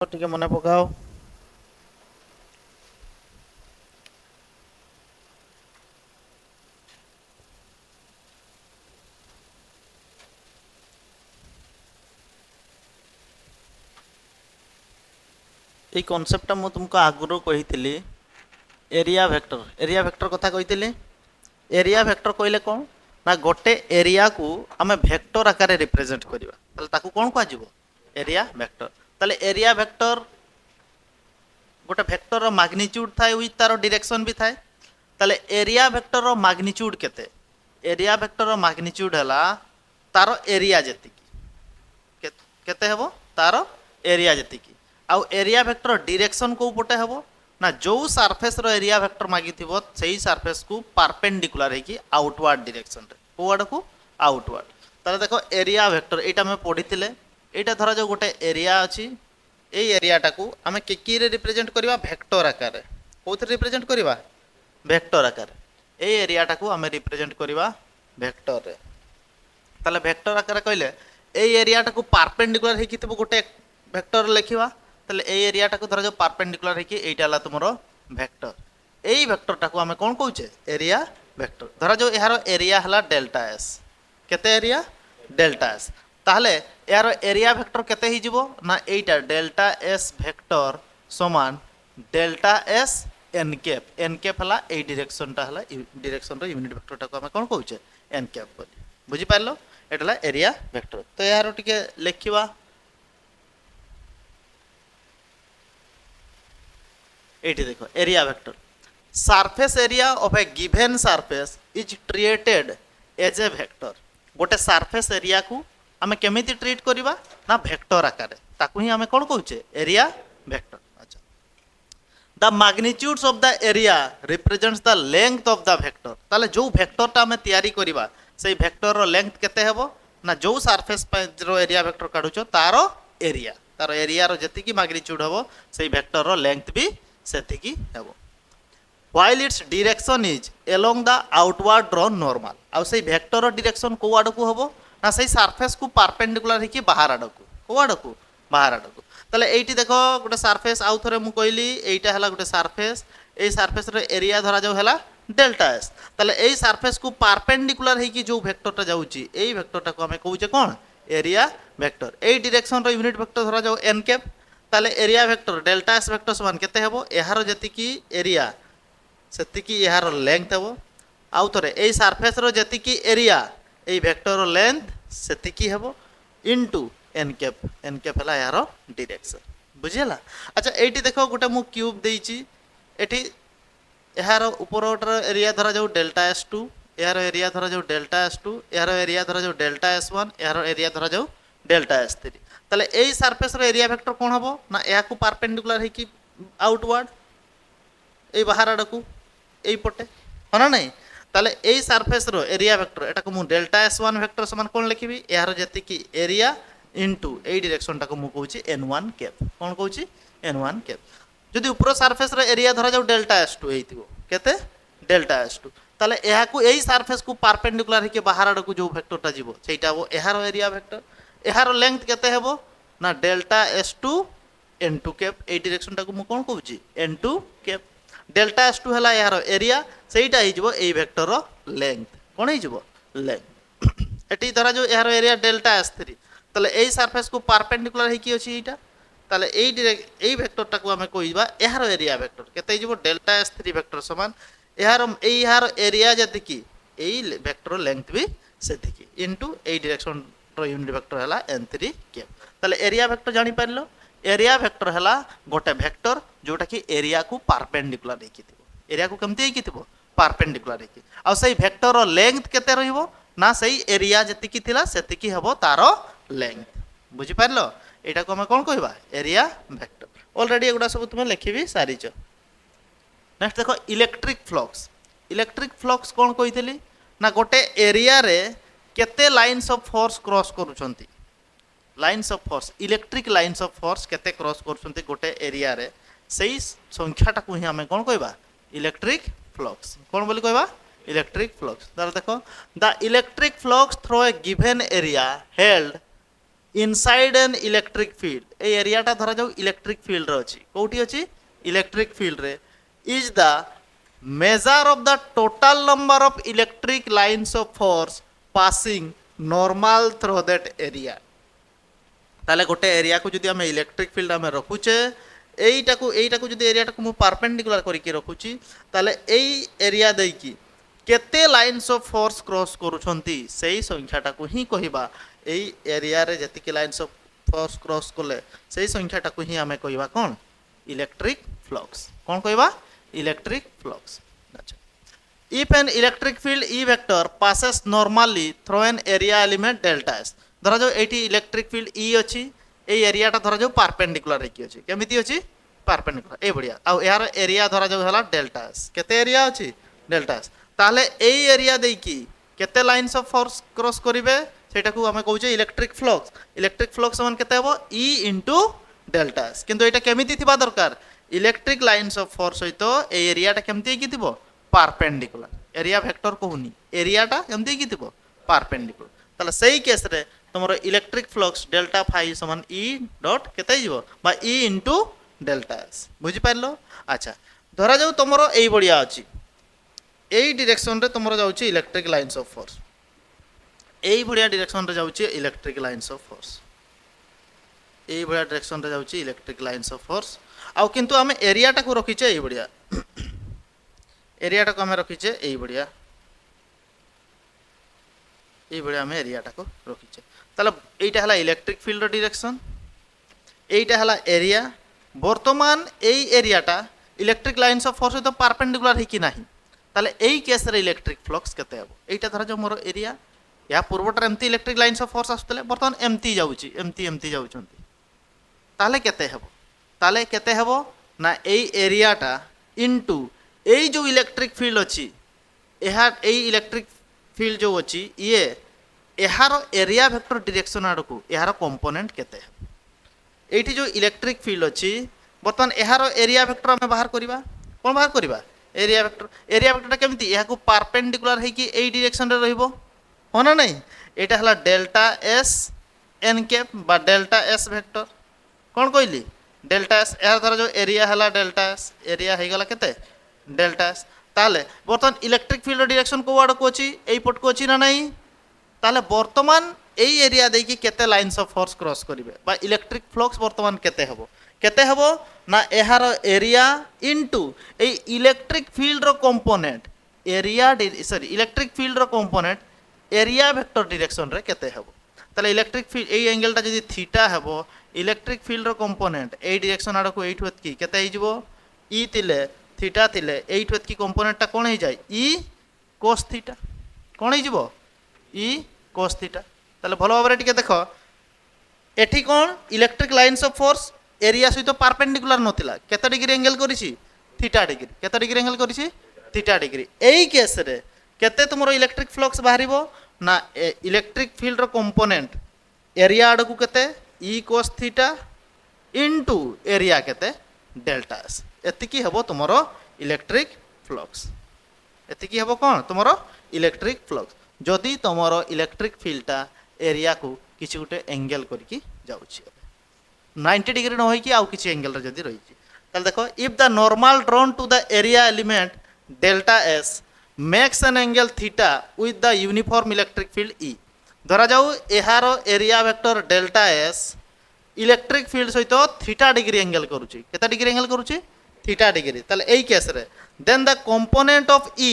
ଟିକେ ମନେ ପକାଅ। এই କନସେପ୍ଟଟା ମୁଁ ତୁମକୁ ଆଗରୁ କହିଥିଲି। ଏରିଆ ଭେକ୍ଟର କଥା କହିଥିଲି। ଏରିଆ ଭେକ୍ଟର କହିଲେ କ'ଣ ନା ଗୋଟେ ଏରିଆକୁ ଆମେ ଭେକ୍ଟର ଆକାରରେ ରିପ୍ରେଜେଣ୍ଟ କରିବା, ତାହେଲେ ତାକୁ କ'ଣ କୁହାଯିବ? Area vector. ତାହେଲେ ଏରିଆ ଭେକ୍ଟର ଗୋଟେ ଭେକ୍ଟରର ମାଗ୍ନିଚ୍ୟୁଡ୍ ଥାଏ ୱିଥ୍ ତାର ଡିରେକ୍ସନ୍ ବି ଥାଏ। ତାହେଲେ ଏରିଆ ଭେକ୍ଟରର ମାଗ୍ନିଚ୍ୟୁଡ୍ କେତେ? ଏରିଆ ଭେକ୍ଟରର ମାଗ୍ନିଚ୍ୟୁଡ୍ ହେଲା ତାର ଏରିଆ ଯେତିକି। କେତେ ହେବ? ତାର ଏରିଆ ଯେତିକି। ଆଉ ଏରିଆ ଭେକ୍ଟର ଡିରେକ୍ସନ୍ କେଉଁ ପଟେ ହେବ ନା ଯେଉଁ ସାର୍ଫେସ୍ର ଏରିଆ ଭେକ୍ଟର ମାଗିଥିବ ସେଇ ସାର୍ଫେସ୍କୁ ପାରପେଣ୍ଡିକୁଲାର ହେଇକି ଆଉଟୱାର୍ଡ ଡିରେକ୍ସନ୍ରେ। କେଉଁ ଆଡ଼କୁ? ଆଉଟୱାର୍ଡ। ତାହେଲେ ଦେଖ ଏରିଆ ଭେକ୍ଟର ଏଇଟା ଆମେ ପଢ଼ିଥିଲେ। ଏଇଟା ଧରାଯାଉ ଗୋଟେ ଏରିଆ ଅଛି। এই এরিয়াটাକୁ ଆମେ କିରେ ରିପ୍ରେଜେଣ୍ଟ କରିବା? ଭେକ୍ଟର ଆକାରରେ। କେଉଁଥିରେ ରିପ୍ରେଜେଣ୍ଟ କରିବା? ଭେକ୍ଟର ଆକାରରେ। এই ଏରିଆଟାକୁ ଆମେ ରିପ୍ରେଜେଣ୍ଟ କରିବା ଭେକ୍ଟରରେ। ତାହେଲେ ଭେକ୍ଟର ଆକାରରେ କହିଲେ এই ଏରିଆଟାକୁ ପାରପେଣ୍ଡିକୁଲାର ହେଇକି ଥିବ ଗୋଟେ ଭେକ୍ଟର ଲେଖିବା। ତାହେଲେ এই ଏରିଆଟାକୁ ଧରାଯାଉ ପାରପେଣ୍ଡିକୁଲାର ହେଇକି এইটা ହେଲା ତୁମର ଭେକ୍ଟର। এই ଭେକ୍ଟରଟାକୁ ଆମେ କ'ଣ କହୁଛେ? Area vector. ଧରାଯାଉ ଏହାର ଏରିଆ ହେଲା ଡେଲ୍ଟା ଏସ୍। କେତେ ଏରିଆ? Delta S. ତାହେଲେ यार एरिया वेक्टर केते ही जीवो ना एटा डेल्टा एस वेक्टर समान डेल्टा एस एन कैप हला ए डायरेक्शन टा हला डायरेक्शन रो यूनिट वेक्टर टा को हम कोन कहउचे? एन कैप बोली। बुझी पारलो? एटला एरिया वेक्टर। तो यार टिके लेखिबा। एटी देखो area vector surface area of a given surface is treated as a vector. गोटे सरफेस एरिया को आमे केमिति ट्रीट करिबा ना वेक्टर आकार। ताकू ही आमे कोन कहउचे? Area vector. अच्छा, the magnitudes of the area represents the length of the vector. ताले जो वेक्टर ता आमे तयारी करिबा सेई वेक्टर रो लेंथ केते हेबो ना जो सरफेस रो एरिया वेक्टर काढुचो तारो एरिया रो जति की मैग्नीट्यूड हेबो सेई वेक्टर रो लेंथ भी सेतिकी हेबो। while its direction is along the outward drawn normal। आउ से वेक्टर डायरेक्शन को आड़ को हम ना से सरफेस को परपेंडिकुलर होकर बाहर आड़ को आड़ को बाहर आड़ को। ताले एटी देखो गोटे सरफेस आउ थे मुझे कहली एटा है गोटे सरफेस। ये सरफेस एरिया धरा जाऊ है डेल्टा एस। ताले ए सरफेस को परपेंडिकुलर होकर जो वेक्टरटा जाऊँगी यही वेक्टरटा को आम कहे कौन? Area vector. ए डायरेक्शन यूनिट वेक्टर धरा जाऊ एन कैप। ताले area vector delta S vector समान केते हेबो? यार जतिकी एरिया सेतिकी यार लेंथ हेबो। आउ थरे ए सरफेस रो जतिकी एरिया ए वेक्टर रो लेंथ सेतिकी हेबो इनटू एन कैप हला यार डायरेक्शन। बुझिला? अच्छा, एटी देखो गोटे मु क्यूब देइची। एटी यार ऊपर एरिया धरा जाऊ डेल्टा एस टू, यार एरिया धरा जाऊ डेल्टा एस टू, यार एरिया धरा जाऊ डेल्टा एस वन, यार एरिया धरा जाऊ डेल्टा एस थ्री। ताले ए सरफेस रो एरिया वेक्टर कोन हबो ना या को परपेंडिकुलर है कि आउटवर्ड ए बाहर आड़ को এইপটে হনা নাই। তাহলে এই সারফেস रो एरिया वेक्टर एटा को मु डेल्टा एस वन वेक्टर समान कोन लिखिबी? यार जति की एरिया इनटू ए डायरेक्शन टा को मु कहूची एन वन कैप। कोन कहूची? N one cap. जदि ऊपर सारफेस रो एरिया धरा जाऊ डेल्टा एस टू हेतिबो केते? Delta S two. ताले एहा को एई सारफेस को परपेंडिकुलर हेके बाहर आड़ को जो वेक्टरटा जीवो सेटा हो एहार एरिया वेक्टर। एहार लेंथ केते हेबो ना delta S two n two cap. ए डायरेक्शन टा को मु कोन कहूची? N two cap. Delta S two है यार एरिया सेटा हो वेक्टर लेंथ। कौन हो? लेंथ। एटी धरा जो यार एरिया डेल्टा एस थ्री। ताले ए सरफेस को परपेंडिकुलर होकी अछि एटा। ताले ए वेक्टरटा को आमे कहबा यार एरिया वेक्टर केते हो? डेल्टा एस थ्री वेक्टर समान यार एरिया जतिकी ए वेक्टर लेंथ भी सेतिकी इनटू ए डायरेक्शन रो यूनिट वेक्टर हला एन थ्री कैप। ताले एरिया वेक्टर जानि पारलो। एरिया वेक्टर है गोटे वेक्टर जोटा कि एरिया को परपेंडिकुलर होकी एरिया को केमती होकी परपेंडिकुलर होकी आ सही वेक्टर लेंथ केते रहिबो ना सही एरिया जतिकी थिला सेतिकी हेबो तारो लेंथ। बुझी पारलो? एटा को हम कोन कहबा? Area vector. ऑलरेडी एगुडा सब तुम लिखि सारीच। नेक्स्ट देखो इलेक्ट्रिक फ्लक्स। इलेक्ट्रिक फ्लक्स कोन कहितली ना गोटे एरिया रे केते लाइन्स ऑफ फोर्स क्रॉस करूछंती। Lines of force electric lines of force केते क्रॉस करछंती गोटे एरिया रे सेही संख्याटा को ही हमें कोन कहबा? Electric flux. कोन बोली कहबा? Electric flux. तार देखो the electric flux through a given area held inside an electric field ए एरियाटा धरा जाऊ इलेक्ट्रिक फील्ड अच्छी कौटी अच्छी इलेक्ट्रिक फील्ड रे is the measure of the total number of electric lines of force passing normal through that area ताले गोटे एरिया को जदि आम इलेक्ट्रिक फील्ड आम रखुचे এইটাকু যদি এরিয়াটাକୁ ମୁଁ পারপেন্ডিকুলার করিকি রখুছি তাহলে এই এরিয়া দেইকি কেতে লাইন্স অফ ফোর্স ক্রস করুছন্তি সেই সংখ্যাটাকু হি কহিবা এই এরিয়ারে যেতিকি লাইন্স অফ ফোর্স ক্রস কলে সেই সংখ্যাটাকু হি আমি কহিবা কোন ইলেকট্রিক ফ্লক্স কোন কহিবা ইলেকট্রিক ফ্লক্স আচ্ছা if N electric field E vector passes normally through N area element delta S ধরা যাও এইটি ইলেকট্রিক ফিল্ড ই অছি এই এরিয়াটা ধরা যাও পারপেন্ডিকুলার ହେଇକି ଅଛି କେମିତି ଅଛି পারপেন্ডিকুলার এই বড়িয়া ଆଉ এর এরিয়া ধরা যাও হলা ডেল্টা এস কেতে এরিয়া ଅଛି ডেল্টা এস তাহলে এই এরিয়া দেইকি কেতে লাইন্স অফ ফোর্স ক্রস করিবে সেটাকু আমি কହୁଛେ ইলেকট্রিক ফ্লক্স সমান কেতে হবো ই ইনটু ডেল্টা এস কিন্তু এটা কেমিতি থিবা দরকার ইলেকট্রিক লাইন্স অফ ফোর্স সহিত এই এরিয়াটা কেমতি ହେଇକି থিব পারপেন্ডিকুলার এরিয়া ভেক্টর কহুনি এরিয়াটা কেমতি ହେଇକି থিব পারপেন্ডিকুলার তাহলে সেই কেসরে তোমার ইলেকট্রিক ফ্লক্স ডেল্টা ফাই সমান ই ডট কেতে যাব বা ই ইনটু ডেল্টা এস বুঝি পারল আচ্ছা ধরা যাও তোমার এই বড়িয়া আছে এই ডিরেকশন রে তোমার যাচ্ছে ইলেকট্রিক লাইন্স অফ ফোর্স এই বড়িয়া ডিরেকশন রে যাচ্ছে ইলেকট্রিক লাইন্স অফ ফোর্স এই বড়িয়া ডিরেকশন রে যাচ্ছে ইলেকট্রিক লাইন্স অফ ফোর্স আউ কিন্তু আমি এরিয়াটাকু রখিছে এই বড়িয়া এরিয়াটাকু আমি রখিছে এই বড়িয়া এইভাবে আমি এরিয়াটাকে রখিছে তাহলে এইটা হল ইলেকট্রিক ফিল্ডর ডিরেকশন এইটা হল এরিয়া বর্তমান এই এরিয়াটা ইলেকট্রিক লাইন্স অফ ফোর্স সহিত পারপেন্ডিকুলার হইকি নাহি তাহলে এই কেসরে ইলেকট্রিক ফ্লক্স কেতে হব এইটা ধরা যাও মোর এরিয়া ইয়া পূর্বটার এমতি ইলেকট্রিক লাইন্স অফ ফোর্স আসুতলে বর্তমান এমতি যাউছি এমতি যাউছন্তি তাহলে কেতে হব না এই এরিয়াটা ইনটু এই যে ইলেকট্রিক ফিল্ড অছি এই ইলেকট্রিক ফিল্ড जो अच्छी ये यार एरिया वेक्टर डायरेक्शन आड़ को यार कंपोनेंट केते एठी जो इलेक्ट्रिक फील्ड अच्छी बर्तमान यार एरिया वेक्टर आम बाहर करवा कौन बाहर करवा एरिया वेक्टर केमती यहाँ को पारपेंडिकुलर है कि यही डायरेक्शन रे रहिबो हो ना नहीं एटा हला डेल्टा एस एन कैप बा डेल्टा एस वेक्टर कौन कहली डेल्टा एस यार धर जो एरिया हला डेल्टा एस एरिया हो गला केते डेल्टा एस ताले बर्तमान इलेक्ट्रिक फील्ड डायरेक्शन को आड़ को अच्छी यही पट को अच्छी ना नहीं ताले बर्तमान এই এরিয়া দেখি কেতে লাইন্স অফ ফোর্স ক্রস করিবে বা ইলেকট্রিক ফ্লক্স বর্তমান কেতে হব না এহার এরিয়া ইনটু এই ইলেকট্রিক ফিল্ড র component area sorry electric field র কম্পোনেন্ট এরিয়া ভেক্টর ডিরেকশন রে কেতে হব তাহলে ইলেকট্রিক ফিল্ড এই অ্যাঙ্গেলটা যদি থিটা হব ইলেকট্রিক ফিল্ড র কম্পোনেন্ট এই ডিরেকশন আড়কু এইঠু এতকি কেতে হইଯିব ই তিলে থিটা তিলে এইঠু এতকি কম্পোনেন্টটা কোন হই যায় ই cos থিটা কোন হইଯିব ই cos থিটা তাহলে ভালো ভাবে টিকে দেখো এটি কোন electric lines of force area সহিত পারপেন্ডিকুলার নথিলা কেতে ডিগ্রি অ্যাঙ্গেল করিছি থিটা ডিগ্রি কেতে ডিগ্রি অ্যাঙ্গেল করিছি থিটা ডিগ্রি এই কেসরে কেতে তোমার ইলেকট্রিক ফ্লক্স বাহারিব না ইলেকট্রিক ফিল্ড র কম্পোনেন্ট এরিয়া আড়কু কেতে E cos theta into area কেতে ডেল্টা এস এতিকি হব তোমার ইলেকট্রিক ফ্লক্স এতিকি হব কোন তোমার ইলেকট্রিক ফ্লক্স যদি তোমার ইলেকট্রিক ফিল্ডটা एरिया को किसी गोटे एंगल करके जाऊँगी 90 डिग्री न होइकी आउ किसी एंगल रे जदी रही ताल देखो if the normal drawn to the area element delta S makes an angle theta with the uniform electric field E धरा जाऊ एहार area vector delta S electric field सहित थीटा डिग्री एंगल करूची केता डिग्री एंगल करूची theta degree ताल एई case रे then the component of E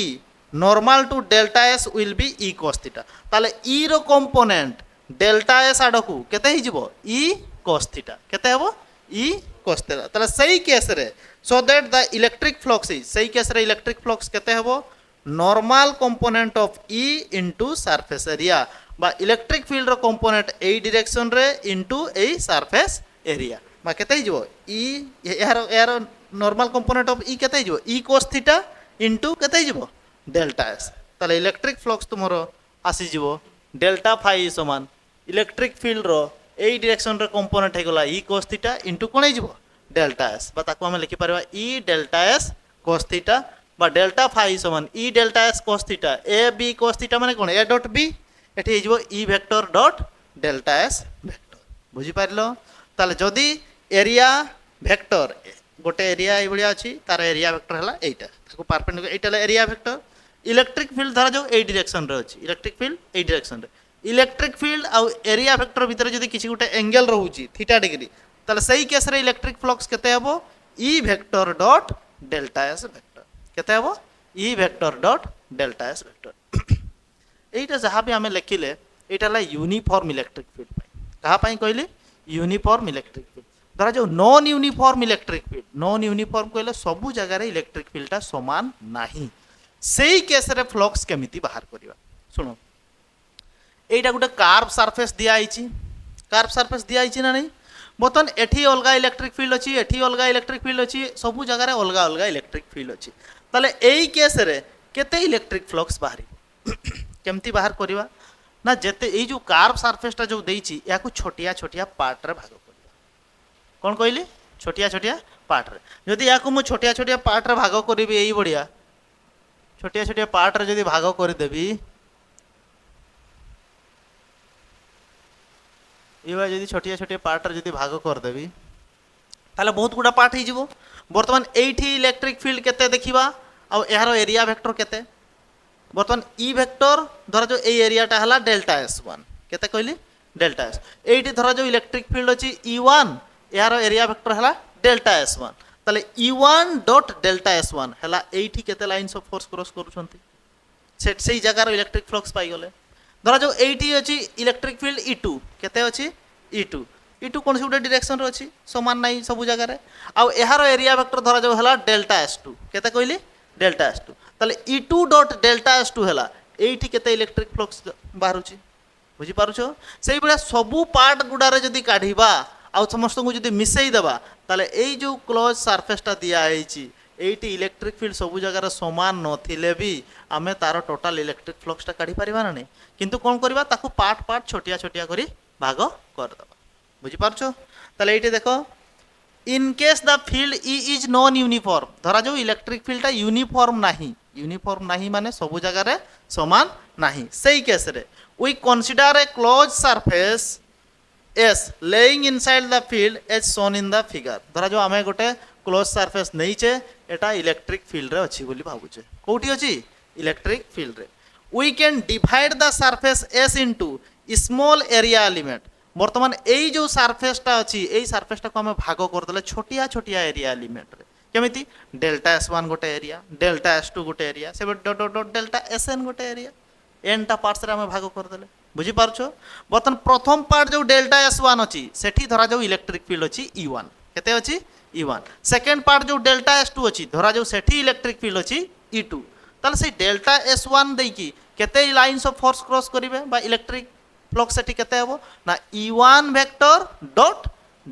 normal to delta S will be E cos theta ताले ई रो कंपोनेंट डेल्टा एस आडकू केते हिजिबो ई cos थीटा केते हेबो ई cos थीटा ताले सही केस रे so that the electric flux is सही केस रे इलेक्ट्रिक फ्लक्स केते हेबो normal component of E into surface area बा इलेक्ट्रिक फील्ड रो कंपोनेंट ए डायरेक्शन रे इनटू ए सरफेस एरिया बा केते हिजिबो ई यार नॉर्मल कंपोनेंट ऑफ ई केते हिजिबो ई cos थीटा इनटू केते हिजिबो डेल्टा एस ताले इलेक्ट्रिक फ्लक्स तुमर आसीज डेल्टा फाई समान इलेक्ट्रिक फील्ड रो ए डायरेक्शन रे कंपोनेंट हो गला ई cos थीटा इनटू कोन हो डेल्टा एस बा ताको हम लिखि परबा E delta S cos theta बा डेल्टा फाई समान E delta S cos theta A B cos theta माने कोन ए डॉट बी एठी हो E vector dot delta S vector बुझिपार ताले जदि एरिया वेक्टर गोटे एरिया ये अच्छी तार एरिया वेक्टर है यहाँ परपेंडिकुलर यहाँ एरिया वेक्टर इलेक्ट्रिक फील्ड धरा जो ए डायरेक्शन रे अच्छी इलेक्ट्रिक फील्ड ए डायरेक्शन रे इलेक्ट्रिक फील्ड आउ एरिया वेक्टर भितर जदि किसी गोटे एंगल रोचे थीटा डिग्री ताले सही केस रे इलेक्ट्रिक फ्लक्स केते हबो ई vector dot delta S vector केते हबो ई vector dot delta S vector एटा जहाँ भी आम लिखिले यहाँ यूनिफॉर्म इलेक्ट्रिक फील्ड कहाँ कहली यूनिफॉर्म इलेक्ट्रिक फील्ड धरा जो non uniform electric field non uniform कहले सबू जगार इलेक्ट्रिक फील्डटा समान नाही सेई केस रे फ्लक्स केमिति बाहर करवा सुनो एटा गोटे कार्व सरफेस दिया आइछि कार्व सरफेस दिया आइछि ना नहीं बर्तमान एठी अलगा इलेक्ट्रिक फील्ड अच्छी एठी अलगा इलेक्ट्रिक फील्ड अच्छी सबू जगार अलगा अलगा इलेक्ट्रिक फील्ड अच्छी ताले एई केस रे केते इलेक्ट्रिक फ्लक्स बाहर केमती बाहर करवा ना जेते ए जो कार्व सरफेसटा जो देइछि याकू छोटिया छोटिया पार्ट रे भाग करवा कौन कहली छोटिया छोटिया पार्ट रे जदि याकू मु छोटिया छोटिया पार्ट रे भाग करिवि एई बढ़िया छोटिया छोटिया पार्ट रे जदि भाग करदेवी ये जदि छोटिया छोटिया पार्ट रे जदि भाग करदेवी ताले बहुत गुड़ा पार्ट हो बर्तमान एठी इलेक्ट्रिक फील्ड केते देखिबा आ यार एरिया वेक्टर केते बर्तमान ई वेक्टर धरा जो ए एरियाटा हला डेल्टा S1 केते कहली डेल्टा एस एठी धरा जो इलेक्ट्रिक फील्ड अछि E1 यार एरिया वेक्टर हला डेल्टा S1 ताले E1 डॉट डेल्टा S1 हला एठी केते लाइन्स ऑफ फोर्स क्रॉस करूछंती से जगार इलेक्ट्रिक फ्लक्स पाई गले धरा जो एठी अछि इलेक्ट्रिक फील्ड E2 केते अछि E2 E2 कौन गोटे डायरेक्शन रे अछि समान नाही सब जगार आ यार एरिया वेक्टर धरा जो हला डेल्टा S2 केते कहली डेल्टा S2 ताले E2 डॉट डेल्टा S2 हला एठी केते इलेक्ट्रिक फ्लक्स बाहरुछि बुझी पारुछो सेही बडा सबु पार्ट गुडारे जदी काढिबा आ समस्त को जदी मिसई देबा ताले एई जो क्लोज सरफेसटा दिया आइछि एठी इलेक्ट्रिक फील्ड सबु जगार समान नथिले भी आमे तार टोटल इलेक्ट्रिक फ्लक्सटा काढी परिबा ना नै किंतु कोन करबा ताकू पार्ट पार्ट छोटिया छोटिया करी भाग कर देबा बुझी पारुछो ताले एठी देखो in case the field E is non uniform धरा जो इलेक्ट्रिक फील्डटा यूनिफॉर्म नाही माने सबु जगार समान नाही सेही केस रे we consider a close surface S lying inside the field as shown in the figure धरा जो आमे गोटे क्लोज सरफेस नहींचे एटा इलेक्ट्रिक फील्ड रे अछि बोली भाबुचे कोठी अछि इलेक्ट्रिक फील्ड रे we can divide the surface S into small area element बर्तमान एई जो सरफेसटा अछि एई सरफेसटा को आमे भाग कर देले छोटिया छोटिया एरिया एलिमेंट रे केमिति डेल्टा S1 गोटे एरिया डेल्टा S2 गोटे एरिया से dot dot dot delta Sn गोटे एरिया एनटा पार्ट्स रे आमे भाग कर देले बुझी पारछो बर्तन प्रथम पार्ट जो डेल्टा S1 अछि सेठी धरा जो इलेक्ट्रिक फील्ड अछि E1 केते अछि E1 सेकंड पार्ट जो डेल्टा S2 अछि धरा जो सेठी इलेक्ट्रिक फील्ड अछि E2 ताले से डेल्टा S1 देई की केते लाइंस ऑफ फोर्स क्रॉस करिवे बा इलेक्ट्रिक फ्लक्स सेठी केते हेबो ना E1 vector dot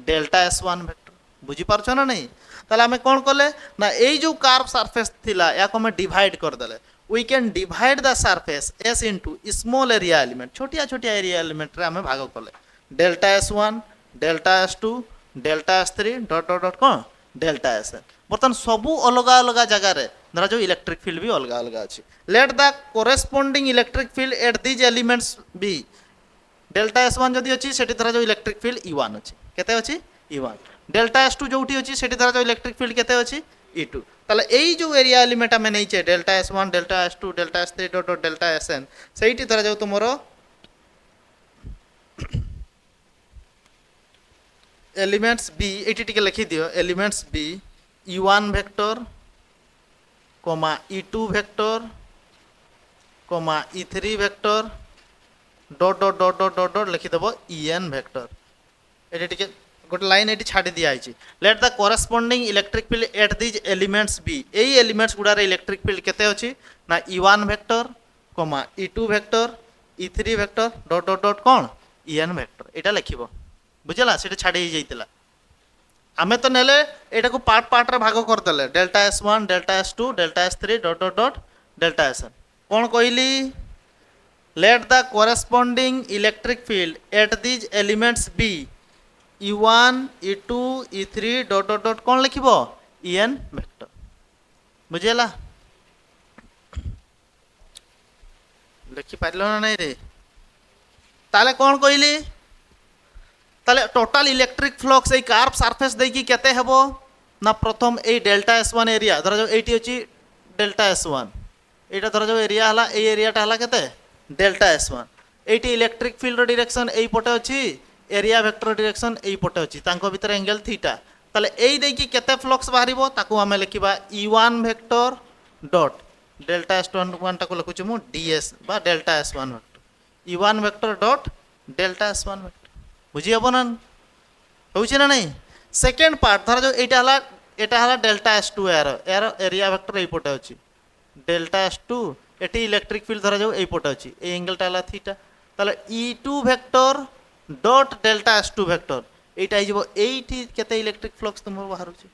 delta S1 vector बुझी पारछो ना नहीं ताले हमें कोन कले ना एई जो कर्व सरफेस थिला या को हमें डिवाइड कर देले we can divide the surface S into small area element छोटिया छोटिया एरिया एलिमेंट रे हमें भाग कले delta S1 delta S2 delta S3 dot dot dot कोन डेल्टा Sn बर्तन सबु अलगा अलगा जगह रे धरा जो इलेक्ट्रिक फील्ड भी अलगा अलगा अछि let the corresponding electric field at these elements be delta S1 जदी अछि सेठी धरा जो इलेक्ट्रिक फील्ड E1 अछि केते अछि E1 डेल्टा S2 जोठी अछि सेठी धरा जो इलेक्ट्रिक फील्ड केते अछि E2 ताले एई जो एरिया एलिमेंट हमें नहीं चे delta S1 delta S2 delta S3 dot dot delta Sn सेठी धरा जाऊ तुमरो एलिमेंट्स B एठी टिके लिखि दियो elements B E1 vector comma E2 vector comma E3 vector dot dot dot dot dot dot लिखि देबो En वेक्टर एठी टिके गोटे लाइन एटी छाड़ी दिया है let the corresponding electric field at these elements be एई एलिमेंट्स गुडारे इलेक्ट्रिक फील्ड केते अछि ना E1 vector comma E2 vector E3 vector dot dot dot कोन En वेक्टर एटा लिखिबो बुझला सेटा छाड़ी जाइतिला आमे तो नेले एटा को पार्ट पार्ट रे भाग कर देले delta S1 delta S2 delta S3 dot dot dot delta Sn कोन कहली let the corresponding electric field at these elements be E1 E2 E3 dot dot dot कौन लिखिबो En वेक्टर बुझेला लिखि पारलो ना नहीं रे ताले कौन कहली ताले टोटल इलेक्ट्रिक फ्लक्स ए कर्व सरफेस देकी केते हेबो ना प्रथम ए डेल्टा S1 एरिया धरा जो एटी अछि डेल्टा S1 एटा धरा जो एरिया हला ए एरियाटा हला केते डेल्टा S1 एटी इलेक्ट्रिक फील्ड डायरेक्शन एई पटे अछि एरिया वेक्टर डायरेक्शन एई पटे अछि तांको भीतर एंगल थीटा ताले एई देकी केते फ्लक्स बाहरिबो ताकू हमें लिखिबा E1 vector dot delta S1 टाको लिखुछु मु ds बा delta S1 vector E1 vector dot delta S1 vector बुझी हबो ना होउछि ना नहीं सेकंड पार्ट धरा जो एटा हला डेल्टा S2 एरो एरिया वेक्टर एई पटे अछि delta S2 eighty electric field धरा जो एई पटे अछि ए एंगल टा हला थीटा ताले E2 vector dot delta S2 vector एटा हिजबो एठी केते इलेक्ट्रिक फ्लक्स तुमर बाहर अछि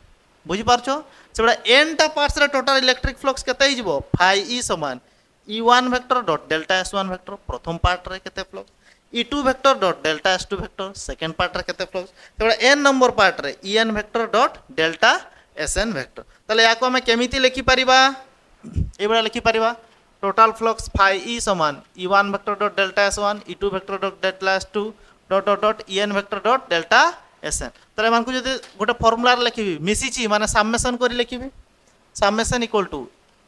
बुझी पारछो सेबडा n टा पार्ट्स रे टोटल इलेक्ट्रिक फ्लक्स केते हिजबो फाई E समान E1 vector dot delta S1 vector प्रथम पार्ट रे केते flux E2 vector dot delta S2 vector second part रे केते फ्लक्स सेबडा n नंबर पार्ट रे En vector dot delta Sn vector ताले याको हम केमिति लिखि परिबा एबडा लिखि परिबा टोटल फ्लक्स फाई E समान E1 vector dot delta S1 E2 vector dot delta S2 dot dot dot En vector dot delta Sn ताले मानकु जदि गोटे फार्मूला लिखिबी मिसिची माने समेशन करी लिखिबी समेशन इक्वल टू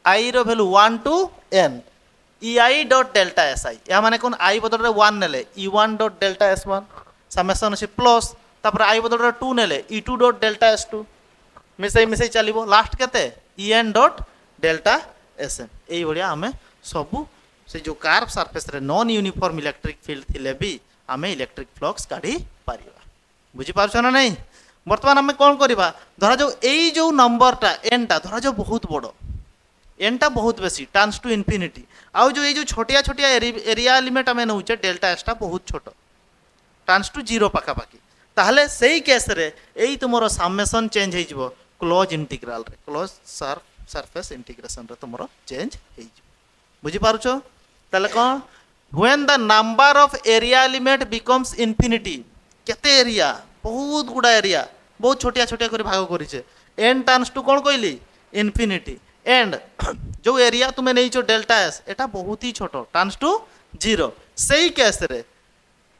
I रो value 1 to n ei dot delta Si या माने कोन I बदल रे 1 नेले E1 dot delta S1 summation अछि प्लस तापर I बदल रे 2 नेले E2 डॉट डेल्टा S2 मिसई चलिबो लास्ट केते En डॉट डेल्टा Sn एई बढिया हमें सबु से जो कर्व सरफेस रे नॉन यूनिफॉर्म इलेक्ट्रिक फील्ड थिले भी हमें इलेक्ट्रिक फ्लक्स काढी पारिबा बुझी पारछो ना नहीं वर्तमान हमें कौन करिबा धरा जो एई जो नंबरटा n टा धरा जो बहुत बड़ो n टा बहुत बेसी टर्न्स टू इन्फिनिटी आउ जो एई जो छोटिया छोटिया एरिया एलिमेंट हमें नउचे डेल्टा s टा बहुत छोटो टर्न्स टू 0 पाखा पाखी ताहले सेई केस रे एई तुमरो समेशन चेंज हेइ जिवो क्लोज इंटीग्रल रे क्लोज सरफेस इंटीग्रेशन रे तुमरो चेंज हेइ जिवो बुझी पारुछो ताले कोन when the number of area element becomes infinity केते एरिया बहुत गुडा एरिया बहुत छोटिया छोटिया कर भाग करिছে n टर्न्स टू कोन कहली इन्फिनिटी एंड जो एरिया तुमे नै छो डेल्टा s एटा बहुत ही छोटो टर्न्स टू 0 सेही केस रे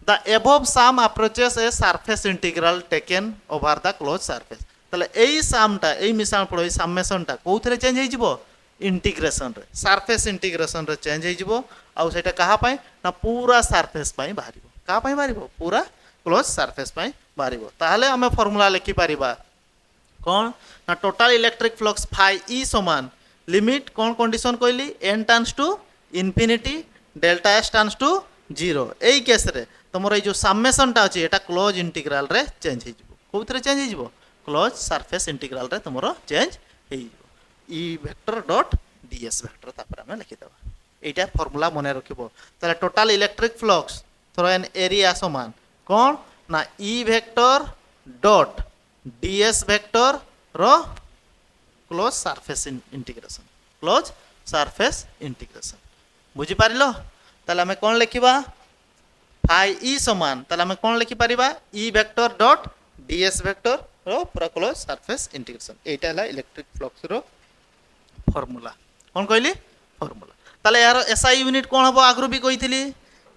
the above sum approaches a surface integral taken over the close surface तले एई समटा एई मिसाल पड़ो समेशन टा कोथरे चेंज हे जिवो इंटीग्रेशन रे सरफेस इंटीग्रेशन रे चेंज हे जिवो आ सेटा कहा पय ना पूरा सरफेस पय बाहरिबो कहा पय बाहरिबो पूरा क्लोज सरफेस पय बाहरिबो ताहले हमें फार्मूला लिखि परिबा कोन ना total electric flux phi E समान लिमिट कोन कंडीशन कहली n turns to infinity delta s turns to 0 एई केस रे तमरो ए जो समेशन टा अछि एटा क्लोज इंटीग्रल रे चेंज हे जिवो कोथरे चेंज हे जिवो क्लोज सरफेस इंटीग्रल रे तमरो चेंज हे जिवो E vector dot ds vector तापर हमें लिखि दबा एटा फार्मूला मने रखिबो ताले total electric flux through an area समान कौन ना E vector dot ds vector रो क्लोज सरफेस इंटीग्रेशन बुझी पारिलो ताले हमें कौन लिखिबा फाई E समान ताले हमें कौन लिखि परिबा E vector dot ds vector रो पूरा क्लोज सरफेस इंटीग्रेशन एटा हला इलेक्ट्रिक फ्लक्स रो फार्मूला कौन कहली फार्मूला ताले यार SI यूनिट कौन हबो आगरु भी कहितली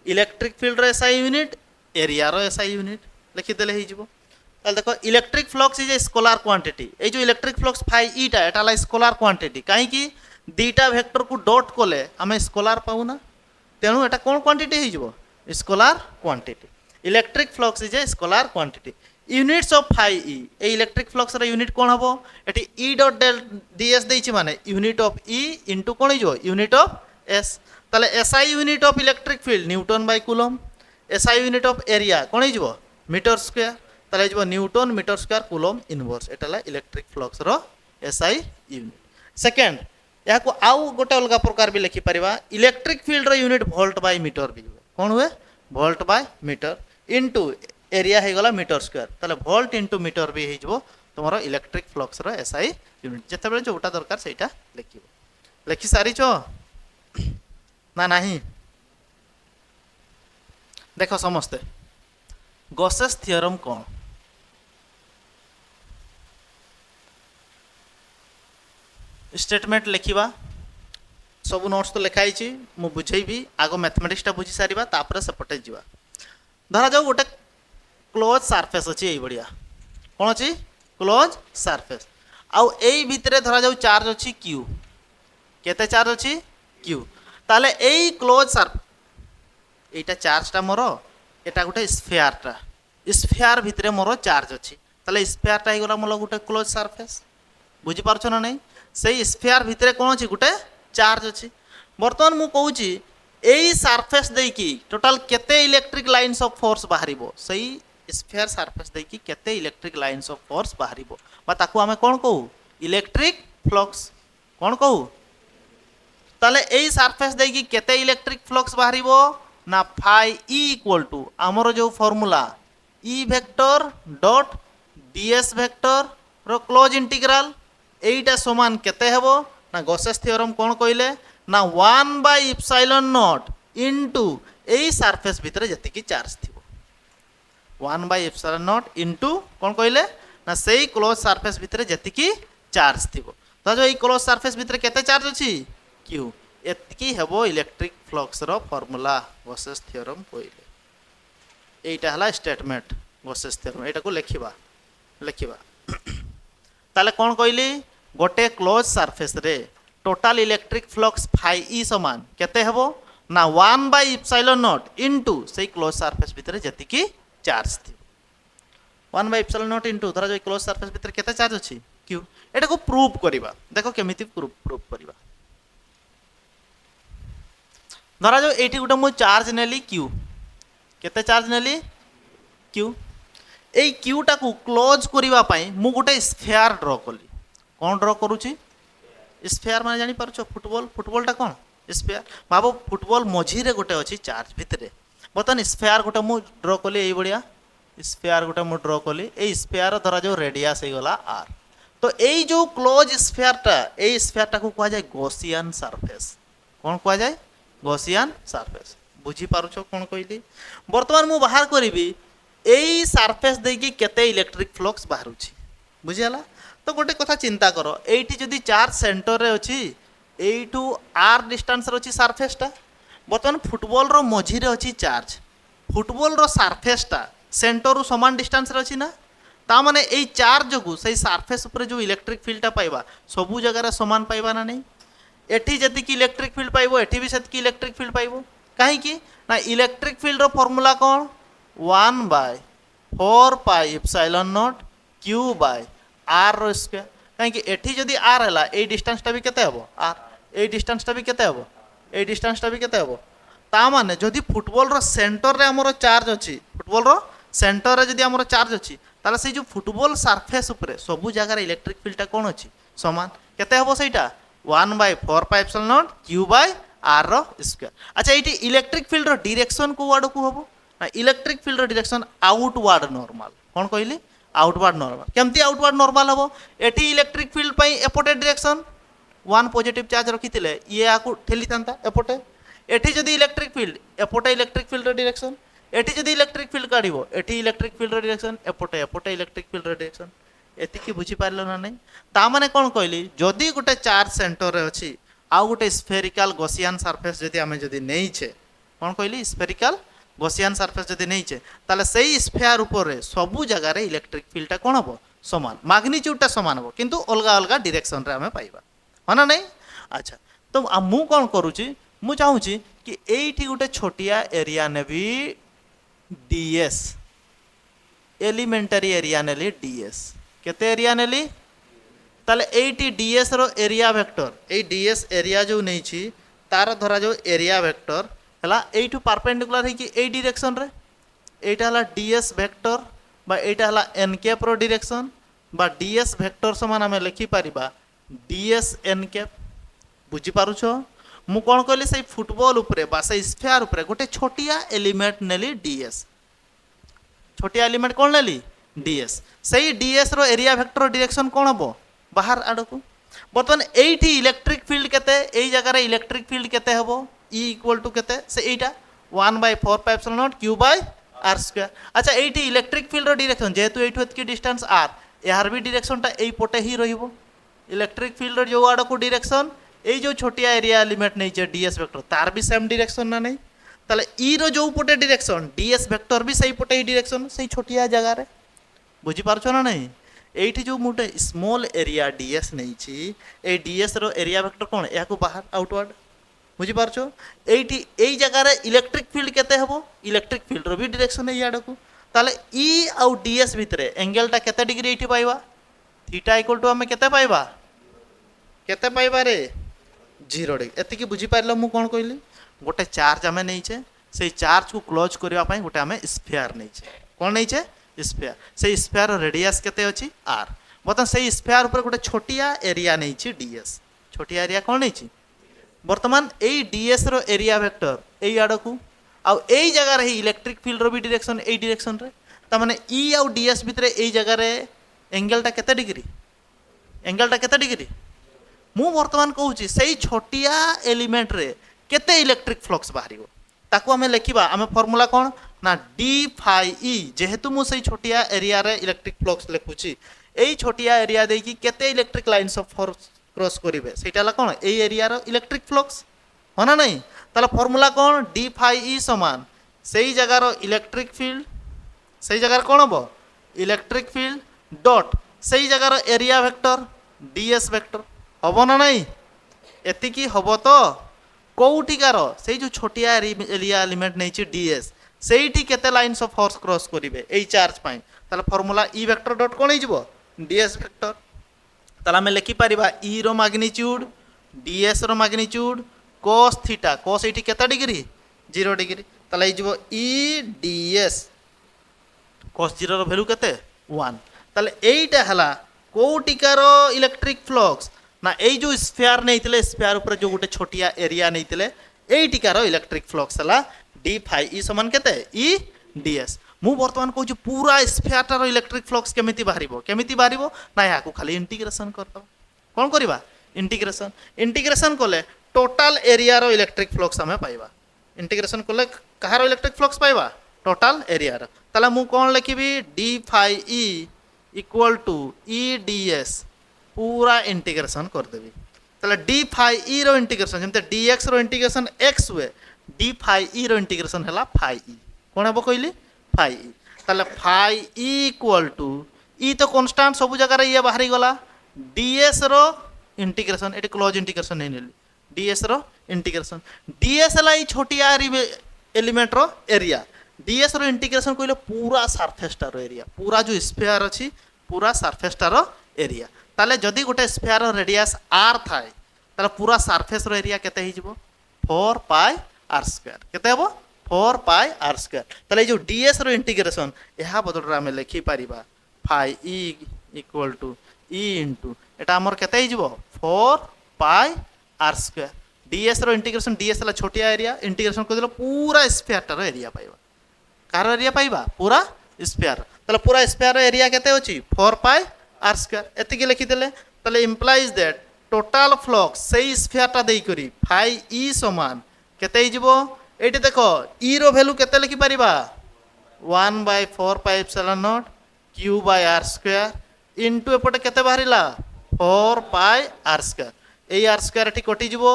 इलेक्ट्रिक फील्ड रो SI यूनिट एरिया रो SI यूनिट लिखि देले हे जिवो ताले देखो electric flux is a scalar quantity ए जो इलेक्ट्रिक फ्लक्स फाई E टा एटा ला स्केलर क्वांटिटी काहे कि दीटा वेक्टर को डॉट कोले हमें स्केलर पाउना तेनु एटा कोन क्वांटिटी हे जिवो scalar quantity electric flux is a scalar quantity units of phi E ए इलेक्ट्रिक फ्लक्स रा यूनिट कोन हबो एटी E डॉट ds देछि माने यूनिट ऑफ E इनटू कोन हे जिवो यूनिट ऑफ s ताले SI unit of electric field newton by coulomb SI unit of area कोन हे जिवो मीटर स्क्वायर ताले जिवो newton metre square coulomb inverse एटाला इलेक्ट्रिक फ्लक्स रो SI यूनिट सेकंड या को आउ गोटे अलगा प्रकार भी लिखि परिबा इलेक्ट्रिक फील्ड रो यूनिट वोल्ट बाय मीटर भी कोन हुए volt by metre into area हे गला मीटर स्क्वायर ताले वोल्ट इनटू मीटर भी हे जिवो तमरो इलेक्ट्रिक फ्लक्स रो SI यूनिट जते बेले जोटा दरकार सेटा लिखिबो लिखि सारी छो ना नहीं देखो समस्ते गॉसेस थ्योरम कौन स्टेटमेंट लिखिबा सब नोट्स तो लिखाई छी मु बुझेबी आगो मैथमेटिक्स टा बुझी सारिबा तापर सेपटे जीवा धरा जाऊ गोटे क्लोज सरफेस अच्छी यही बढ़िया कौन अच्छी क्लोज सरफेस आउ एई भितरे धरा जाऊ चार्ज अच्छी क्यू केते चार्ज अच्छी क्यू ताले एई क्लोज सरफेस एटा चार्जटा मोर एटा गोटे स्फेयरटा स्फेयर भितरे मोर चार्ज अच्छी ताले स्फेयरटा हो गला मोर गोटे क्लोज सरफेस बुझी पारछ ना नहीं से स्फेयर भितरे कौन अच्छी गोटे चार्ज अच्छी बर्तमान मु कहूची एई सरफेस देकी टोटल केते इलेक्ट्रिक लाइन्स ऑफ फोर्स बाहरिबो सही स्फेयर सरफेस देकी केते इलेक्ट्रिक लाइन्स ऑफ फोर्स बाहरिबो बा ताकू आमे कोन कहू इलेक्ट्रिक फ्लक्स कोन कहू ताले एई सरफेस देकी केते इलेक्ट्रिक फ्लक्स बाहरिबो ना फाई ई इक्वल टू आमर जो formula E vector dot dS vector रो क्लोज इंटीग्रल एईटा समान केते हेबो ना गॉसेस थ्योरम कोन कहले ना 1 बाय इप्सिलॉन नॉट इनटू एई सरफेस भितरे जति चार्ज थिबो 1 बाय इप्सिलॉन नॉट इनटू कोन कहले ना सेई क्लोज सरफेस भितरे जति चार्ज थिबो तो जो एई क्लोज सरफेस भितरे केते चार्ज अछि क्यू एतकी हेबो इलेक्ट्रिक फ्लक्स रो फॉर्मूला गॉसेस थ्योरम कहले एईटा हला स्टेटमेंट गॉसेस थ्योरम एटा को लिखिबा ताले कोन कहली गोटे क्लोज सरफेस रे total electric flux phi E समान केते हेबो ना 1 बाय इप्सिलॉन नॉट इनटू से क्लोज सरफेस भितरे जति चार्ज थी 1 बाय इप्सिलॉन नॉट इनटू धरा जो क्लोज सरफेस भितरे केते चार्ज अछि क्यू एटा को प्रूव करबा देखो केमिति प्रूव करबा धरा जो एठी गुटे मु चार्ज नेली क्यू केते चार्ज नेली क्यू एई क्यू टा को क्लोज करबा पई मु गुटे स्फेयर ड्रा कली कोन ड्रा करूची स्फेयर माने जानी पारछो फुटबॉलटा कौन स्फेयर भाव फुटबॉल मझीरे गोटे अच्छी चार्ज भितरे बर्तमान स्फेयर गोटे मु ड्र कली यही बढ़िया स्फेयर गोटे मु ड्र कली ए स्फेयर धरा जो रेडियस हो गला आर तो यही जो क्लोज स्फेयरटा को कह जाए गॉसियन सरफेस कौन कह जाए गॉसियन सरफेस बुझी पारुछो कौन कहली बर्तमान मु बाहर करी एई सरफेस देकी केते इलेक्ट्रिक फ्लक्स बाहरुची बुझीगला तो गोटे कथा चिंता कर एठी जदि चार्ज सेंटर रे अछि एठू आर डिस्टेंस रे अछि सरफेसटा बर्तमान फुटबॉल रो मझी रे अछि चार्ज फुटबॉल रो सरफेसटा सेंटर रु समान डिस्टेंस रे अछि ना ता माने एई चार्ज जगु सही सरफेस ऊपर जो इलेक्ट्रिक फील्डटा पाइबा सबु जगह रे समान पाइबा ना नहीं एठी जति कि इलेक्ट्रिक फील्ड पाइबो एठी भी सेति कि इलेक्ट्रिक फील्ड पाइबो काहे कि ना इलेक्ट्रिक फील्ड रो फार्मूला कोन 1 by 4 pi epsilon not q by r रो स्क्वायर काहे कि एठी जदी r हला ए डिस्टेंसटा भी केते हबो r ए डिस्टेंसटा भी केते हबो ए डिस्टेंसटा भी केते हबो ता माने जदी फुटबॉल रो सेंटर रे हमरो चार्ज अछि फुटबॉल रो सेंटर रे जदी हमरो चार्ज अछि ताले से जो फुटबॉल सरफेस ऊपर सबु जगह रे इलेक्ट्रिक फील्डटा कोन अछि समान केते हबो सेटा 1 by 4 pi epsilon not q by r रो स्क्वायर अच्छा एठी इलेक्ट्रिक फील्ड रो डायरेक्शन को वाडो को हबो ना इलेक्ट्रिक फील्ड रो डायरेक्शन आउटवर्ड नॉर्मल कोन कहली आउटवर्ड नॉर्मल केमती आउटवर्ड नॉर्मल हबो एठी इलेक्ट्रिक फील्ड पई एपोटे डायरेक्शन 1 पॉजिटिव चार्ज रखितिले ये आकु ठेली तांता एपोटे एठी जदी इलेक्ट्रिक फील्ड एपोटे इलेक्ट्रिक फील्ड रो डायरेक्शन एठी जदी इलेक्ट्रिक फील्ड काढिबो एठी इलेक्ट्रिक फील्ड रो डायरेक्शन एपोटे एपोटे इलेक्ट्रिक फील्ड रो डायरेक्शन एति की बुझी पारलो ना नहीं ता माने कोन कहली जदी गुटे चार्ज सेंटर रे अछि आ गुटे स्फेरिकल गॉसियन सरफेस जदी हमें जदी नहीं छे कोन कहली स्फेरिकल गॉसियन सरफेस जदी नहीं छे ताले सेही स्फेयर ऊपर रे सबु जगह रे इलेक्ट्रिक फील्डटा कोन हबो समान मैग्नीट्यूडटा समान हबो किंतु अलगा अलगा डायरेक्शन रे हमें पाइबा हना नहीं अच्छा तो मु कोन करूची मु चाहूची कि एठी गुटे छोटिया एरिया नेबी डीएस एलिमेंटरी एरिया नेली डीएस केते एरिया नेली ताले एठी डीएस रो एरिया वेक्टर ए डीएस एरिया जो नहीं छी तार धरा जो एरिया वेक्टर हला एठू परपेंडिकुलर है कि ए डायरेक्शन रे एटा हला डीएस वेक्टर बा एटा हला एन कैप रो डायरेक्शन बा डीएस वेक्टर समान हमें लिखि परिबा डीएस एन कैप बुझी पारुछो मु कोन कहली से फुटबॉल ऊपर बा से स्फेयर ऊपर गोटे छोटिया एलिमेंट नेली डीएस छोटिया एलिमेंट कोन नेली डीएस सही डीएस रो एरिया वेक्टर डायरेक्शन कोन हबो बाहर आडको बर्तमान एठी इलेक्ट्रिक फील्ड केते एई जगह रे इलेक्ट्रिक फील्ड केते हबो E इक्वल टू केते से एटा 1 by 4 pi epsilon not q by r square अच्छा एठी इलेक्ट्रिक फील्ड रो डायरेक्शन जेहेतु एठु एतकी डिस्टेंस r यार भी डायरेक्शनटा एई पोटे ही रहिबो इलेक्ट्रिक फील्ड रो जो आडो को डायरेक्शन एई जो छोटिया एरिया एलिमेंट नै जे ds वेक्टर तार भी सेम डायरेक्शन ना नै ताले ई रो जो पटे डायरेक्शन डीएस वेक्टर भी सही पटे ही डायरेक्शन सही छोटिया जगह रे बुझी पारछो ना नहीं एठी जो मोटे स्मॉल एरिया डीएस नहीं छी ए डीएस रो एरिया वेक्टर कोन या को बाहर आउटवर्ड बुझी पारछो एठी एई जगह रे इलेक्ट्रिक फील्ड केते हबो इलेक्ट्रिक फील्ड रो भी डायरेक्शन है याडा को ताले ई आउ डीएस भितरे एंगल टा केते डिग्री एठी पाइबा थीटा इक्वल टू हमें केते पाइबा रे 0 डिग्री एति की बुझी पारलो मु कोन कहली गोटे चार्ज आम नहीं से चार्ज को क्लोज करने गोटे आम स्फेयर नहीं कौन नहीं स्फेयर से स्फेयर रेडियस केते अच्छी आर बर्तमान से स्फेयर ऊपर गोटे छोटिया एरिया नहीं डीएस छोटिया एरिया कौन नहीं बर्तमान यही डीएस रो एरिया वेक्टर यही आड़ को आउ यही जगह इलेक्ट्रिक फील्ड रो भी डायरेक्शन यही डायरेक्शन रे ता माने ई आउ डीएस भितर यही जगह एंगल टा केते डिग्री मु बर्तमान कहूँ से छोटिया एलिमेंट रे केते इलेक्ट्रिक फ्लक्स बाहर ताकू आम लिखा आम फर्मूला कौन ना डी फाई ई जेहेतु मु सही छोटिया एरिया रे इलेक्ट्रिक फ्लक्स लिखुची यही छोटिया एरिया देकी केते electric lines of force cross करेंगे सहीटा कौन यही एरिया रो इलेक्ट्रिक फ्लक्स हो ना नहीं ताला फर्मूला कौन डी फाई ई समान सही जगार इलेक्ट्रिक फील्ड सही जगार कौन हम इलेक्ट्रिक फील्ड डॉट सही जगार एरिया वेक्टर डीएस वेक्टर हम ना नहीं एतिकी हम तो कौटिकार से जो छोटिया एरिया एलिमेंट नहीं डीएस से केते लाइन्स ऑफ फोर्स क्रॉस करेंगे यही चार्ज पाई ताला फर्मूला ई वेक्टर डॉट कौन हो डीएस वेक्टर ताला आम लिखिपर ई रो मैग्नीट्यूड डीएस रो मैग्नीट्यूड cos थीटा cos ये केते डिग्री 0 डिग्री ताला हो ई डीएस cos 0 रो वैल्यू केते 1 ताले एईटा हला कोटिकार इलेक्ट्रिक फ्लक्स ना यही जो स्फेयर नहीं स्फेयर ऊपर जो गोटे छोटिया एरिया नहीं यही टिकार इलेक्ट्रिक फ्लक्स है डी फाई ई समान केते ई डीएस मु बर्तमान कहूँ पूरा स्फेयरटार इलेक्ट्रिक फ्लक्स केमिति बाहर ना या खाली इंटीग्रेशन करदे कौन करवा इंटीग्रेशन कले टोटाल एरिया रो इलेक्ट्रिक फ्लक्स आम पाइबा इंटीग्रेशन कले कहार इलेक्ट्रिक फ्लक्स पाइबा टोटाल एरिया रो ताला मु कौन लिखिबी d phi E equal to E dS पूरा इंटीग्रेशन करदेवी ताले डी फाई ई रो इंटीग्रेशन जमते डीएक्स रो इंटीग्रेशन एक्स हुए डी फाई ई रो इंटीग्रेशन है फाई ई कौन हम कहली फाई ई ताले phi E equal to E तो कॉन्स्टेंट सब जगह ये बाहरी गला डीएस रो इंटीग्रेशन ये क्लोज इंटीग्रेशन नहीं नेली डीएस रो इंटीग्रेशन डीएस है छोटिया एलिमेंट रो एरिया डीएस रो इंटीग्रेशन कहले पूरा सरफेसटा रो एरिया पूरा जो स्फेयर अच्छी पूरा सरफेसटा रो एरिया ताले जदि गोटे स्फेयर रेडियस आर थाए ताले पूरा सरफेस रो एरिया केते ही जिवो 4 पाई आर स्क्वायर केते हेबो 4 पाई आर स्क्वायर ताले जो डीएस रो इंटीग्रेशन यहा बदल रे हम लिखि परिबा phi E equal to E into एटा हमर केते ही जिवो 4 पाई आर स्क्वायर डीएस रो इंटीग्रेशन डीएस ला छोटिया एरिया इंटीग्रेशन कर देलो पूरा स्फेयर रो एरिया पाइबा कार एरिया पाइबा पूरा स्फेयर ताले पूरा स्फेयर एरिया केते होची 4 पाई आर स्क्वायर एतिके लिखिदेले ताले इम्प्लाइज दैट टोटाल फ्लक्स सही स्फेयरटा देई करी फाई ई समान केते ही जिवो एटी देखो ई रो वैल्यू केते लिखि परिबा 1/4 pi epsilon not q by r square into एपटे केते बाहरिला 4 पाई आर स्क्वायर ए आर स्क्वायर एटी कटि जिवो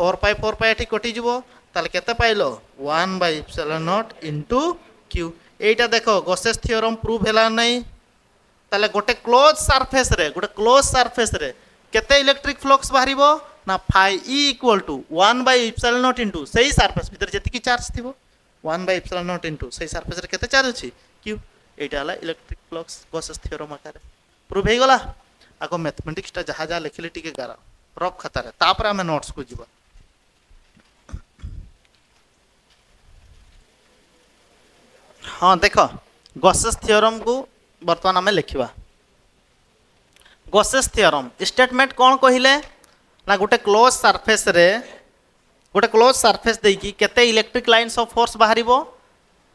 4 पाई एटी कटि जिवो ताले केते पाइलो 1/एप्सिलॉन नॉट इनटू q एटा देखो गॉसेस थ्योरम प्रूव हैला नहीं ताले गोटे क्लोज सरफेस रे केते इलेक्ट्रिक फ्लक्स बाहरिबो ना phi E equal to one by epsilon nought into सही सरफेस भीतर जति चार्ज थिबो 1/एप्सिलॉन नॉट इनटू सही सरफेस रे केते चार्ज अछि q एटा हला इलेक्ट्रिक फ्लक्स गॉसेस थ्योरम आकार प्रूव हे गला आको मैथमेटिक्स ता जहा जहा लिखले टिके गारा रफ खाता रे तापर हम नोट्स को जीवा हाँ देख गॉसेस थ्योरम को बर्तमान आम लिखा गॉसेस थ्योरम स्टेटमेंट कौन कहले ना गोटे क्लोज सरफेस देकी केते इलेक्ट्रिक लाइन्स ऑफ फोर्स बाहरिबो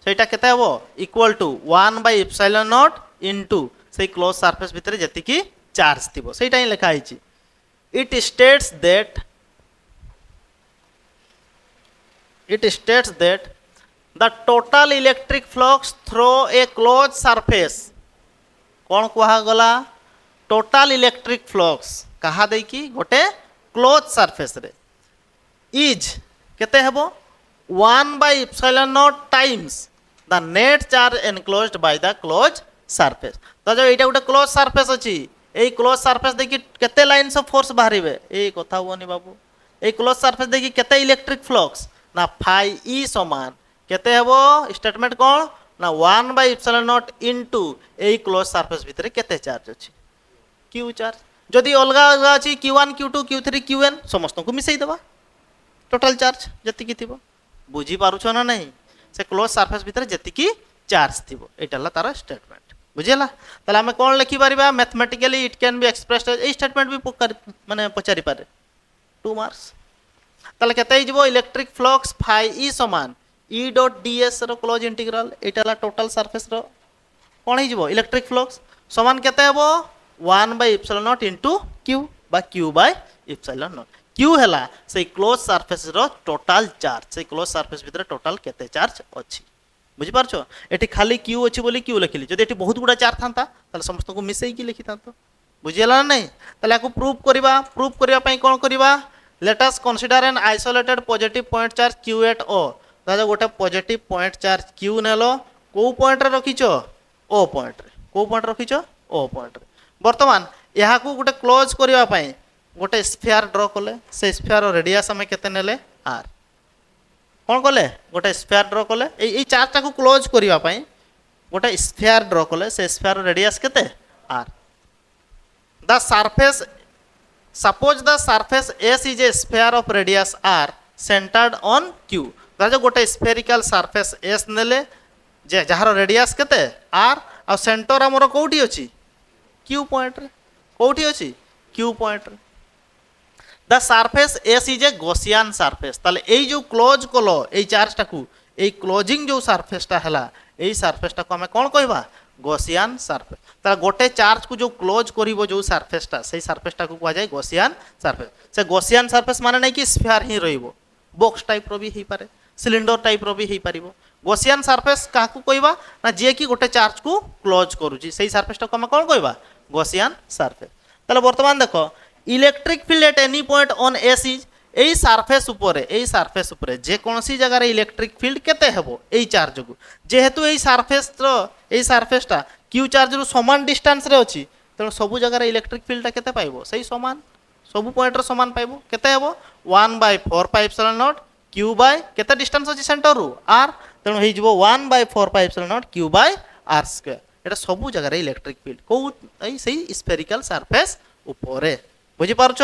सेटा केते हेबो equal to one by epsilon nought into से क्लोज सरफेस भितर जतिकी चार्ज थिबो सेटा ही लिखा हिची it states that the total electric flux through a closed surface कौन कहा गला total electric flux कहा दे कि गोटे closed surface रे is केते हेबो 1/ε0 times the net charge enclosed by the close surface. तो जो यहाँ गोटे क्लोज सरफेस अच्छी यही क्लोज सरफेस देखिए केते लाइन्स ऑफ फोर्स बाहर ये कथा हुआ बाबू ये क्लोज सरफेस देखिए केते इलेक्ट्रिक फ्लक्स ना फाई ई समान केते हेबो स्टेटमेंट कौन ना 1/ε0 इनटू यही क्लोज सरफेस भितर केते चार्ज अच्छी क्यू चार्ज जदि अलग अलग अच्छी Q1 Q2 Q3 Qn समस्त को मिसई देवा टोटल चार्ज जति थी बुझी पारुछ ना नहीं से क्लोज सरफेस भितर जति चार्ज थी यहाँ तार स्टेटमेंट बुझेगा ताले आम कौन लिखिपर mathematically it can be expressed ये स्टेटमेंट भी माने पचारि पारे 2 मार्क्स ताले केते हो इलेक्ट्रिक फ्लक्स फाई ई समान ई डॉट डीएस रो क्लोज इंटीग्रल यहाँ टोटल सरफेस रो कौन हो इलेक्ट्रिक फ्लक्स समान केते हेबो 1/ε0 इंटू क्यू बा क्यू बाय ε0 क्यू है से क्लोज सरफेस रो टोटल चार्ज से क्लोज सरफेस भितर टोटल केते चार्ज अच्छी बुझिपारछ एटी खाली क्यू अच्छी बोली क्यू लिखिली जदि एटी बहुत गुड़ा चार्ज था ताले समस्त को मिसई की लिखि थांतो बुझिला ना नहीं ताले याको प्रूफ करबा पई कोन करबा let us consider an isolated positive point charge Q at O दादा गोटे पॉजिटिव पॉइंट चार्ज क्यू नेलो को पॉइंट रे रखिछो ओ पॉइंट रे को पॉइंट रखिछो ओ पॉइंट रे वर्तमान याको गोटे क्लोज करबा पई गोटे स्फीयर ड्र कले से स्फीयर रेडियस आम केते नेले आर कौन कले गोटे स्फीयर ड्र कले ये चार्जटा को क्लोज करने गोटे स्फीयर ड्र कले से स्फीयर रेडियस केते r the surface suppose the surface S is a sphere of radius r centred on Q जो गोटे स्फेरिकल सरफेस एस नेले जे जार रेडियस केते आर आ सेंटर आमर कोठी अछि क्यू पॉइंट रे कोठी अछि क्यू पॉइंट रे the surface S is a Gaussian surface ताले এই जो क्लोज कलो এই চার্জটা কো এই ক্লোজিং जो सरफेसटा हैला এই सरफेसटा को हमें कौन कहबा गोसियान सरफेस ताले गोटे चार्ज को जो क्लोज करिवो जो सरफेसटा सेही सरफेसटा को कहा जाय गोसियान सरफेस से गोसियान सरफेस माने नै कि स्फीयर ही रहिबो बॉक्स टाइप रो भी हेई पारे सिलिंडर टाइप रो भी हेई पारिबो गोसियान सरफेस काकू कहबा ना जे कि गोटे चार्ज को क्लोज करूची सेही सरफेसटा को हमें कौन कहबा गोसियान सरफेस ताले वर्तमान देखो electric field at any point on S is यही सरफेस उपरे जे कौन सी जगह इलेक्ट्रिक फील्ड केते हेबो एई चार्ज को जेहेतु एई सरफेसटा क्यू चार्ज रु समान डिस्टेंस रे अछि तेणु सबु जगह इलेक्ट्रिक फील्डटा केते पाइबो सही समान सबु पॉइंट रो समान पाइबो केते हेबो 1/4πε0 क्यू बाय केते डिस्टेंस अछि सेंटर रु आर तेणु हेई जिवो 1/4πε0 क्यू बाय आर स्क्वायर एटा सबु जगह इलेक्ट्रिक फील्ड को एई सही स्फेरिकल सरफेस उपरे बुझिपारछ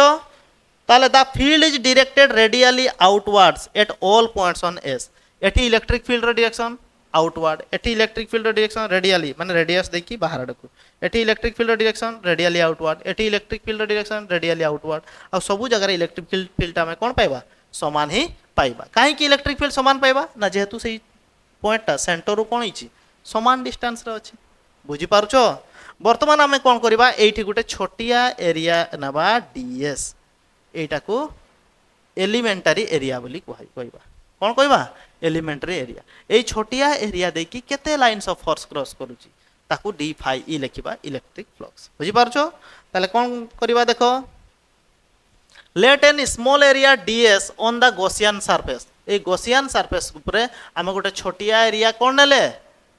ताले the field is directed radially outwards at all points on S एटी इलेक्ट्रिक फील्ड रो डायरेक्शन आउटवर्ड एटी इलेक्ट्रिक फील्ड रो डायरेक्शन रेडियली माने रेडियस देखि बाहर आडकु एटी इलेक्ट्रिक फील्ड रो डायरेक्शन रेडियली आउटवर्ड एटी इलेक्ट्रिक फील्ड रो डायरेक्शन रेडियली आउटवर्ड आ सबु जगह इलेक्ट्रिक फील्ड हमें कोन पाइबा समान ही पाइबा काहे कि इलेक्ट्रिक फील्ड समान पाइबा ना जेहेतु सही पॉइंटटा सेंटर रो कोन हिची समान डिस्टेंस रे अछि बुझि पारुछो वर्तमान आम कौन करवा ये गोटे छोटिया एरिया नवा डीएस एटा को एलिमेंटारी एरिया बोली कहवा कौन कहवा एलिमेंटारी एरिया ये छोटिया एरिया देखी केते लाइन्स ऑफ फोर्स क्रॉस करूची ताकू डी फाई ई लिखिबा इलेक्ट्रिक फ्लक्स बुझी पारछो ताले कौन करवा देखो let an small area dS on the Gaussian surface ए गॉसियन सरफेस ऊपर आम गोटे छोटिया एरिया कौन नेले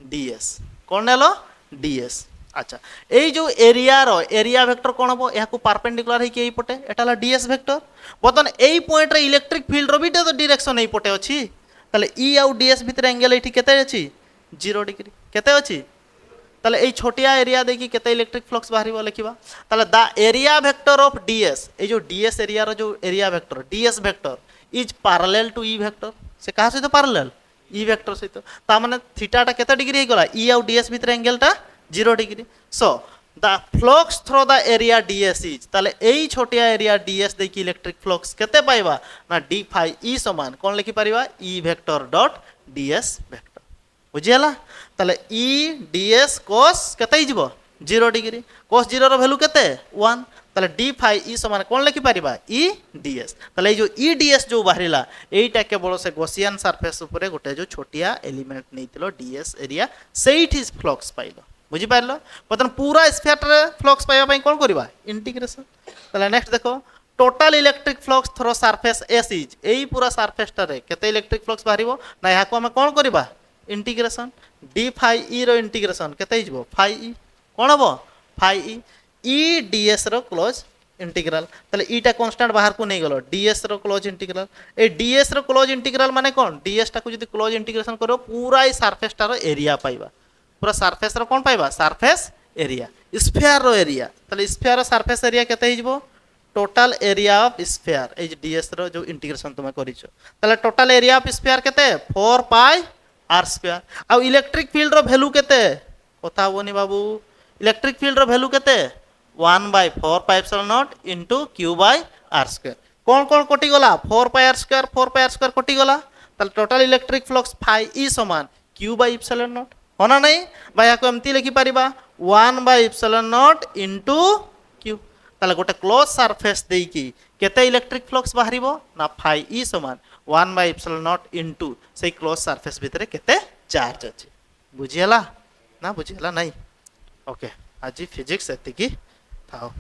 डीएस कौन नेलो डीएस अच्छा ये जो एरिया वेक्टर कौन हम यहाँ परपेंडिकुलर होई पटे एटा डीएस वेक्टर बर्तमान यही पॉइंट रे इलेक्ट्रिक फील्ड रो भी तो डायरेक्शन यही पटे अच्छी ताले ई आउ डीएस भितर एंगल ये केते अछि 0 डिग्री केते अछि ताले ये छोटिया एरिया देखि केते इलेक्ट्रिक फ्लक्स बाहरिबो लिखिबा ताले the area vector of DS ये जो डीएस एरिया रो जो area vector DS vector is parallel to E vector से कहा सहित पैरेलल ई वेक्टर सहित ता माने थीटाटा केते डिग्री हे गला ई आउ डीएस भितर एंगलटा 0 degree so the flux through the area dS is ताले एई छोटिया एरिया डीएस देखि इलेक्ट्रिक फ्लक्स केते पाइबा ना डी फाई ई समान कोन लिखि परिबा E vector dot dS vector बुझियला ताले ई डीएस cos केते हिजबो 0 डिग्री cos 0 रो वैल्यू केते 1 ताले डी फाई ई समान कोन लिखि परिबा ई डीएस ताले जो ई डीएस जो बाहरिला एईटा केवल से गॉसियन सरफेस ऊपर गोटे जो छोटिया एलिमेंट नैतिलो डीएस एरिया सेइट इज फ्लक्स पाइलो बुझी पारलो बर्तमान पूरा स्फीयर फ्लक्स पाइबा पई कोन करबा इंटीग्रेशन ताले नेक्स्ट देखो total electric flux throw surface S is यही पूरा सरफेस टारे केते इलेक्ट्रिक फ्लक्स बाहरिबो ना यहाँ को आम कौन करवा इंटीग्रेशन डी फाइ ई रो इंटीग्रेशन केते हिजबो फाइ ई कौन हम फाइ ई ई डीएस रो क्लोज इंटीग्रल ताले ईटा कांस्टेंट बाहर को नहीं गलो डीएस रो क्लोज इंटीग्रल ए डीएस रो क्लोज इंटीग्रल माने कौन डीएस टा को जदी क्लोज इंटीग्रेशन करो पूरा ई सरफेस टा रो एरिया पाइबा पूरा सरफेस रो कौन पाइबा सरफेस एरिया स्फीयर रो एरिया ताले स्फीयर रो सरफेस एरिया केते हिजबो टोटल एरिया ऑफ स्फीयर ए डीएस रो जो इंटीग्रेशन तुम करिछो ताले टोटल एरिया ऑफ स्फीयर केते 4 पाई आर स्क्वायर आ इलेक्ट्रिक फील्ड रो वैल्यू केते कथा होनी बाबू इलेक्ट्रिक फील्ड रो वैल्यू केते 1/4 pi epsilon not into q by r square कौन कौन कटि गला 4 पाई r स्क्वायर कटि गला ताले टोटल इलेक्ट्रिक फ्लक्स फाइ ई समान q बाय एप्सिलॉन नॉट होना नहीं भाई याको एमती लिखि परिबा 1/एप्सिलॉन नॉट इनटू q ताले गोटे क्लोज सरफेस देकी केते इलेक्ट्रिक फ्लक्स बाहरिबो ना फाइ ई समान 1/एप्सिलॉन नॉट इनटू से क्लोज सरफेस भितर केते चार्ज अछि बुझियला ना बुझियला नहीं ओके आज फिजिक्स एतिकी थाओ।